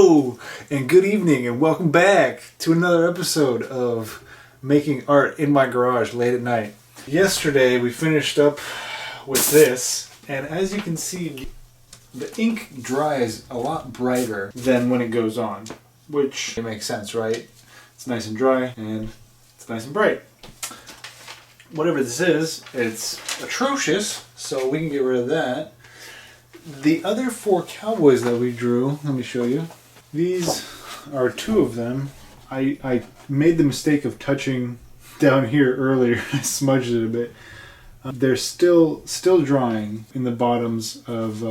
Hello and good evening and welcome back to another episode of making art in my garage late at night. Yesterday we finished up with this, and as you can see the ink dries a lot brighter than when it goes on, which makes sense, right? It's nice and dry and it's nice and bright. Whatever this is, it's atrocious, so we can get rid of that. The other four cowboys that we drew, let me show you. These are two of them. I made the mistake of touching down here earlier. I smudged it a bit. They're still drying in the bottoms of,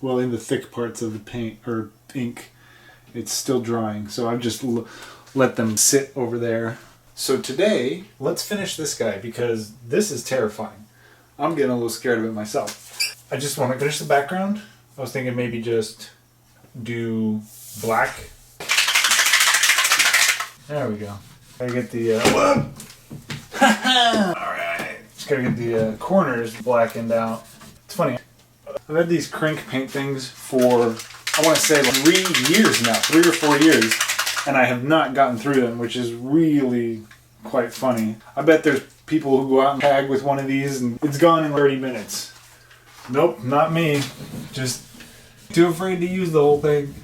well, in the thick parts of the paint or ink. It's still drying, so I've just let them sit over there. So today, let's finish this guy because this is terrifying. I'm getting a little scared of it myself. I just want to finish the background. I was thinking maybe just do black. There we go. Gotta get the, alright. Just gotta get the corners blackened out. It's funny. I've had these crank paint things for, I want to say like 3 years now. 3 or 4 years. And I have not gotten through them, which is really quite funny. I bet there's people who go out and tag with one of these and it's gone in 30 minutes. Nope, not me. Just too afraid to use the whole thing.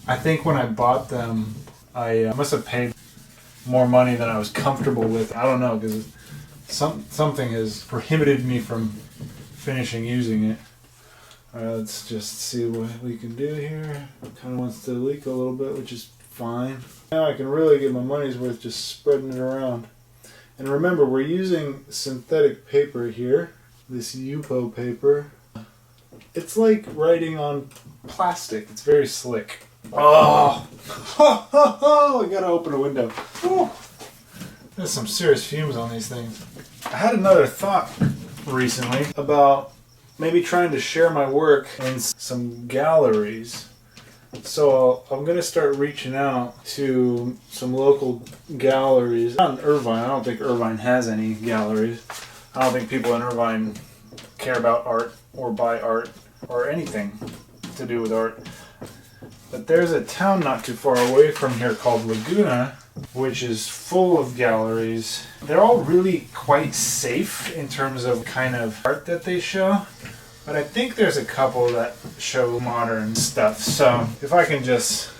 I think when I bought them, I must have paid more money than I was comfortable with. I don't know, because something has prohibited me from finishing using it. Alright, let's just see what we can do here. It kind of wants to leak a little bit, which is fine. Now I can really get my money's worth just spreading it around. And remember, we're using synthetic paper here. This Yupo paper. It's like writing on plastic. It's very slick. Oh! I gotta open a window. Whew. There's some serious fumes on these things. I had another thought recently about maybe trying to share my work in some galleries. So I'm going to start reaching out to some local galleries. Not in Irvine. I don't think Irvine has any galleries. I don't think people in Irvine care about art or buy art or anything to do with art. But there's a town not too far away from here called Laguna, which is full of galleries. They're all really quite safe in terms of kind of art that they show. But I think there's a couple that show modern stuff. So if I can just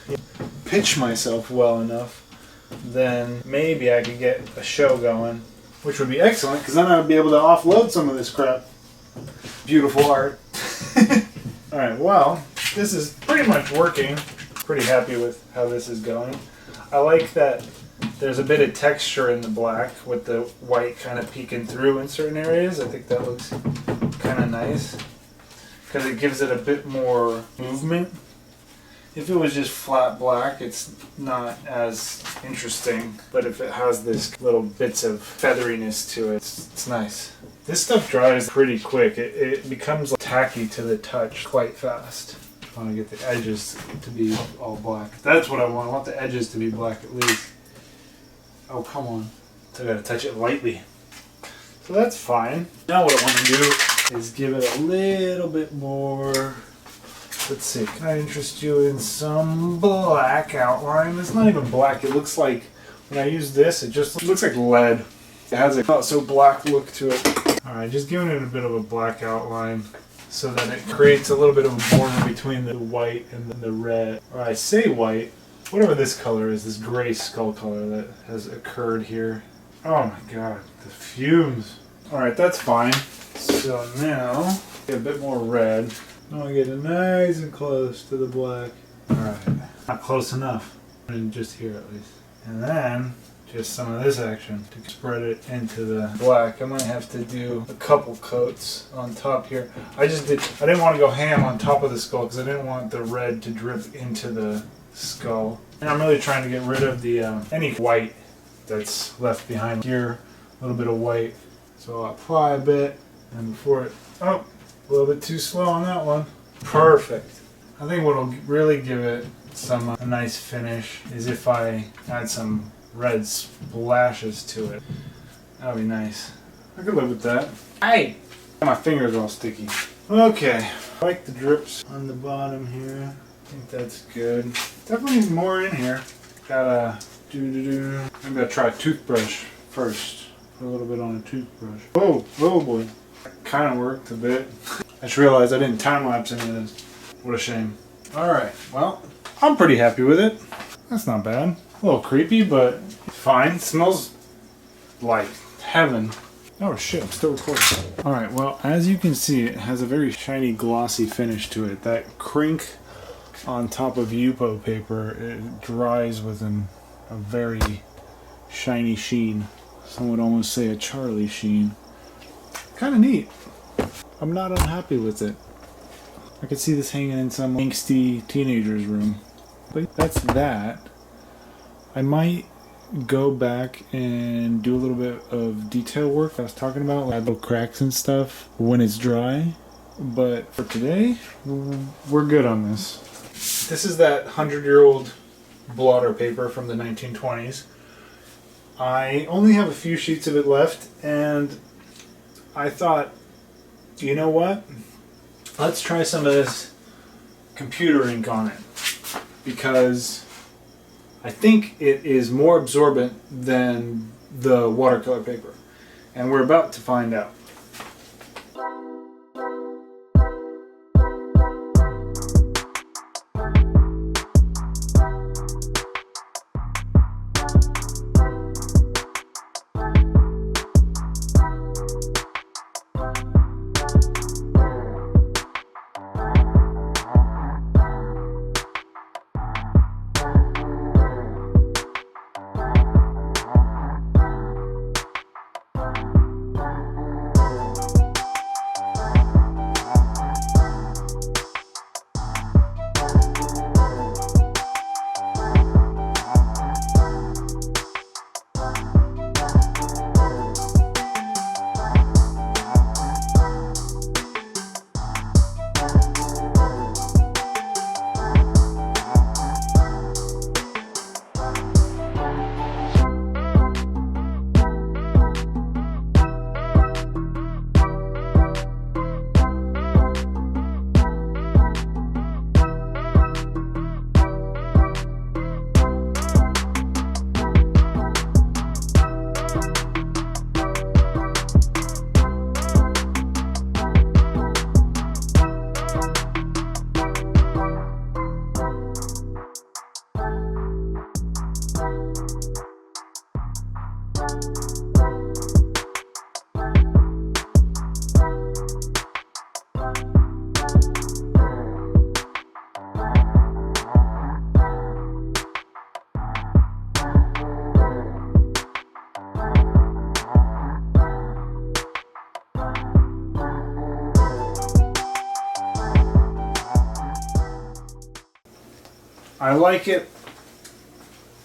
pitch myself well enough, then maybe I could get a show going, which would be excellent because then I would be able to offload some of this crap. Beautiful art. Alright, well, this is pretty much working. Pretty happy with how this is going. I like that there's a bit of texture in the black with the white kind of peeking through in certain areas. I think that looks kind of nice because it gives it a bit more movement. If it was just flat black, it's not as interesting, but if it has this little bits of featheriness to it, it's nice. This stuff dries pretty quick. It becomes tacky to the touch quite fast. I want to get the edges to be all black. That's what I want. I want the edges to be black at least. Oh, come on. So I gotta touch it lightly. So that's fine. Now what I want to do is give it a little bit more. Let's see. Can I interest you in some black outline? It's not even black. It looks like, when I use this, it just looks like lead. It has a not so black look to it. Alright, just giving it a bit of a black outline so that it creates a little bit of a border between the white and the red. Or I say white, whatever this color is, this gray skull color that has occurred here. Oh my god, the fumes. Alright, that's fine. So now, get a bit more red. I want to get it nice and close to the black. Alright, not close enough. And just here at least. And then, just some of this action to spread it into the black. I might have to do a couple coats on top here. I didn't want to go ham on top of the skull because I didn't want the red to drip into the skull. And I'm really trying to get rid of the any white that's left behind here. A little bit of white. So I'll apply a bit, and before it, oh, a little bit too slow on that one. Perfect. I think what will really give it a nice finish is if I add some red splashes to it. That would be nice. I could live with that. Hey! My fingers are all sticky. Okay. I like the drips on the bottom here. I think that's good. Definitely more in here. Gotta maybe I'll try a toothbrush first. Put a little bit on a toothbrush. Oh boy. That kind of worked a bit. I just realized I didn't time lapse any of this. What a shame. Alright, well, I'm pretty happy with it. That's not bad. A little creepy, but fine. Smells like heaven. Oh shit, I'm still recording. Alright, well, as you can see, it has a very shiny, glossy finish to it. That crink on top of Yupo paper, it dries with a very shiny sheen. Some would almost say a Charlie sheen. Kind of neat. I'm not unhappy with it. I could see this hanging in some angsty teenager's room. But that's that. I might go back and do a little bit of detail work I was talking about, like little cracks and stuff when it's dry. But for today, we're good on this. This is that 100-year-old blotter paper from the 1920s. I only have a few sheets of it left, and I thought, you know what? Let's try some of this computer ink on it, because I think it is more absorbent than the watercolor paper, and we're about to find out. I like it,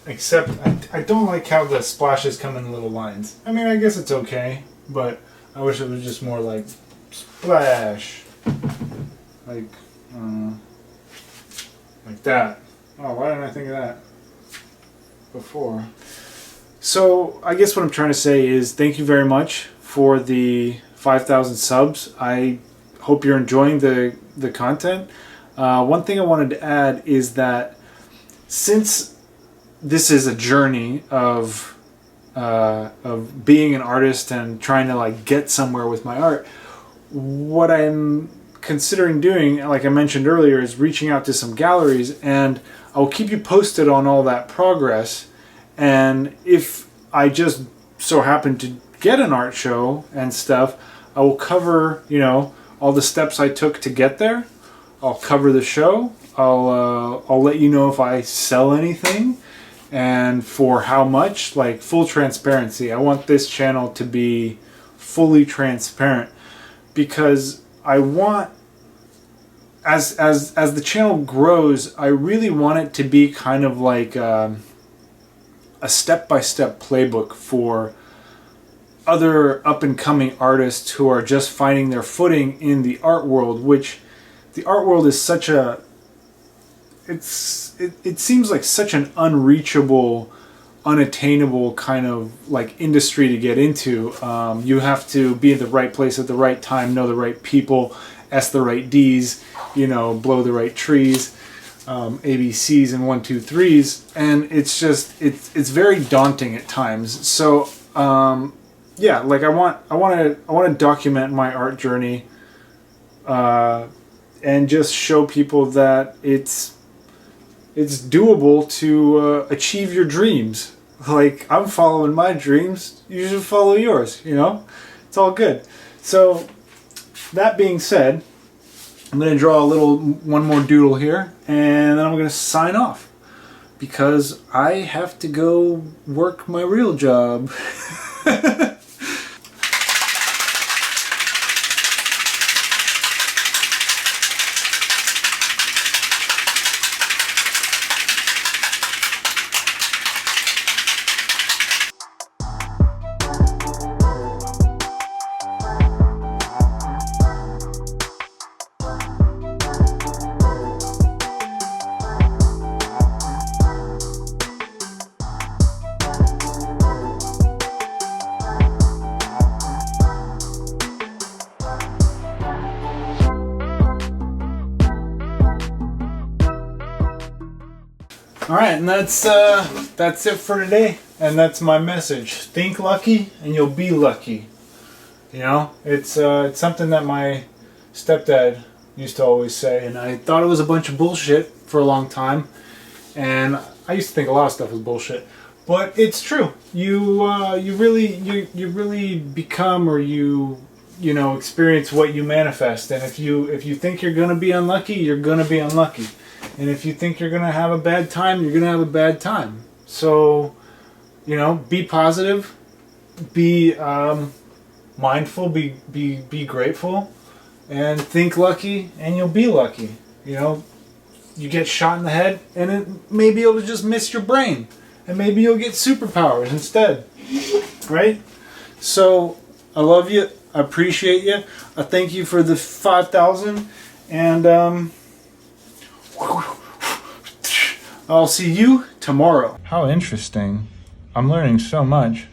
except I don't like how the splashes come in little lines. I mean, I guess it's okay, but I wish it was just more like splash. Like that. Oh, why didn't I think of that before? So, I guess what I'm trying to say is thank you very much for the 5,000 subs. I hope you're enjoying the content. One thing I wanted to add is that since this is a journey of being an artist and trying to like get somewhere with my art, what I'm considering doing, like I mentioned earlier, is reaching out to some galleries, and I'll keep you posted on all that progress. And if I just so happen to get an art show and stuff, I will cover, you know, all the steps I took to get there. I'll cover the show. I'll let you know if I sell anything and for how much, like full transparency. I want this channel to be fully transparent because I want, as the channel grows, I really want it to be kind of like a step-by-step playbook for other up-and-coming artists who are just finding their footing in the art world, which the art world is such a, it seems like such an unreachable, unattainable kind of like industry to get into. You have to be at the right place at the right time, know the right people, ask the right D's, you know, blow the right trees. ABCs and 1, 2, 3s, and it's just it's very daunting at times. So yeah, like I want to document my art journey, and just show people that it's doable to achieve your dreams. Like, I'm following my dreams, you should follow yours, you know? It's all good. So, that being said, I'm going to draw one more doodle here, and then I'm going to sign off. Because I have to go work my real job. Alright, and that's it for today, and that's my message. Think lucky and you'll be lucky. You know, it's something that my stepdad used to always say, and I thought it was a bunch of bullshit for a long time, and I used to think a lot of stuff was bullshit, but it's true. You really become, or you know, experience what you manifest, and if you think you're gonna be unlucky, you're gonna be unlucky. And if you think you're going to have a bad time, you're going to have a bad time. So, you know, be positive, be mindful, be grateful, and think lucky, and you'll be lucky. You know, you get shot in the head, and maybe it'll just miss your brain. And maybe you'll get superpowers instead. Right? So, I love you. I appreciate you. I thank you for the 5,000. And, I'll see you tomorrow. How interesting. I'm learning so much.